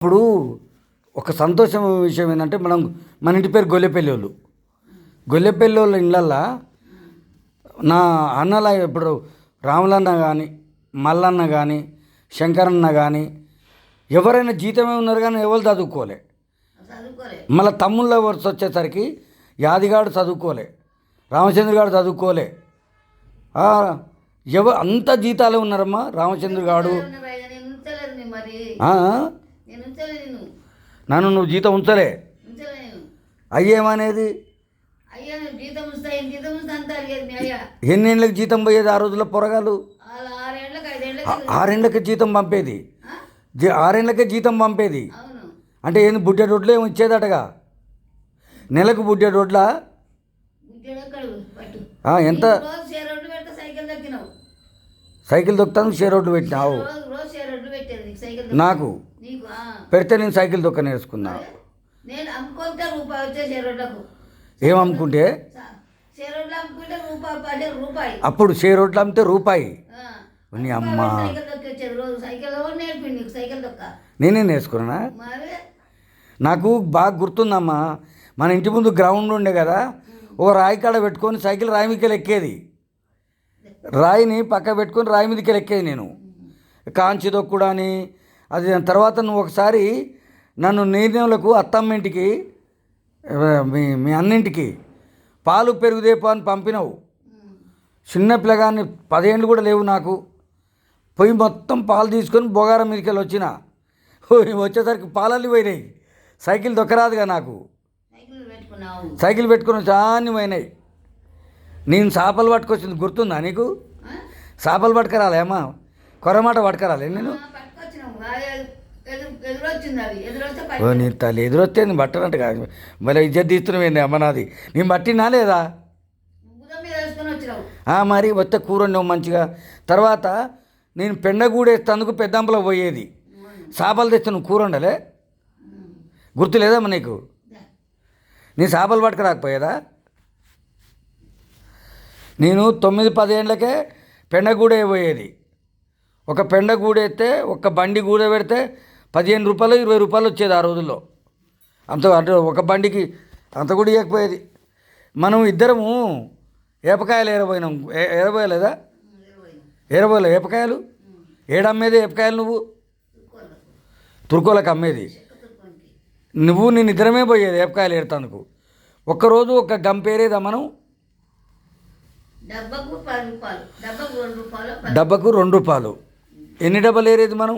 ఇప్పుడు ఒక సంతోషం విషయం ఏంటంటే మన ఇంటి పేరు గొల్లెపల్లి వాళ్ళు. గొల్లెపల్లి వాళ్ళ ఇళ్ళల్లో నా అన్నల ఇప్పుడు రాములన్న కానీ, మల్లన్న కానీ, శంకరన్న కానీ ఎవరైనా జీతమే ఉన్నారు కానీ ఎవరు చదువుకోలే. మళ్ళీ తమ్ముళ్ళ వరుస వచ్చేసరికి యాదిగాడు చదువుకోలే, రామచంద్ర గారు చదువుకోలే. అంత జీతాలే ఉన్నారమ్మా. రామచంద్ర గారు నన్ను నువ్వు జీతం ఉంచలే. అయ్యేమనేది ఎన్నేళ్ళకి జీతం పోయేది ఆ రోజుల్లో పొరగాలు? 6 ఏళ్ళకి జీతం పంపేది. 6 ఏళ్ళకే జీతం పంపేది అంటే ఏంది? బుడ్డ రోడ్లు ఏమి ఇచ్చేదటగా నెలకు బుడ్డ రోడ్లా ఎంత? సైకిల్ దొక్కుతాను, షేర్ రోడ్లు పెట్టినావు నాకు పెడితే నేను సైకిల్ దొక్క నేర్చుకున్నా. ఏం అమ్ముకుంటే? అప్పుడు షేర్ రోడ్లు అమ్మితే రూపాయి. నీ అమ్మ నేనే నేర్చుకున్నా. నాకు బాగా గుర్తుందమ్మా, మన ఇంటి ముందు గ్రౌండ్ ఉండే కదా, ఓ రాయి కాడ పెట్టుకొని సైకిల్ రాయి మీదకి ఎక్కేది. రాయిని పక్క పెట్టుకొని రాయి మీదకి ఎక్కేది నేను. కాంచి దొక్కుడు అని అది. తర్వాత నువ్వు ఒకసారి నన్ను నీళ్ళకు అత్తమ్మ ఇంటికి మీ అన్నింటికి పాలు పెరుగుదేపో అని పంపినావు. చిన్న పిల్లగాన్ని 10 ఏళ్ళు కూడా లేవు నాకు. పోయి మొత్తం పాలు తీసుకొని బొగారం మీదకి వెళ్ళి వచ్చిన. వచ్చేసరికి పాలల్లి పోయినాయి. సైకిల్ దొక్కరాదుగా నాకు. సైకిల్ పెట్టుకుని చాన్ని పోయినాయి. నేను చేపలు పట్టుకొచ్చింది గుర్తుందా నీకు? చేపలు పట్టుకురాలేమ్మా, కొరమాట పట్టుకురాలే నేను. నీ తల్లి ఎదురొస్తే నేను పట్టనంట కాదు. మళ్ళీ ఇజ్జత్ తీస్తున్నావు అమ్మ నాది. నేను పట్టినా లేదా? మరి వస్తే కూర నువ్వు మంచిగా. తర్వాత నేను పెండగూడేస్తందుకు పెద్దంపలో పోయేది. చేపలు తెస్తే నువ్వు కూర ఉండలే? గుర్తు లేదమ్మా నీకు? నీ చేపలు పట్టుకురాకపోయేదా? నేను 9-10 ఏళ్ళకే పెండగూడే పోయేది. ఒక పెండగూడేస్తే ఒక బండి గూడ పెడితే 15 రూపాయలు 20 రూపాయలు వచ్చేది ఆ రోజుల్లో. అంటే ఒక బండికి అంత కూడా ఇవ్వకపోయేది. మనం ఇద్దరము ఏపకాయలు ఏరబోయినాం. ఏరబోయలేదా? ఏరబోయలే ఏపకాయలు. ఏడమ్మేది ఏపకాయలు నువ్వు? తుర్కోలకు అమ్మేది నువ్వు. నేను ఇద్దరమే పోయేది ఏపకాయలు ఏరుతానుకు. ఒక్కరోజు ఒక గంపేరేదా మనం? డబ్బకు 2 రూపాయలు. ఎన్ని డబ్బాలు ఏరేది మనం?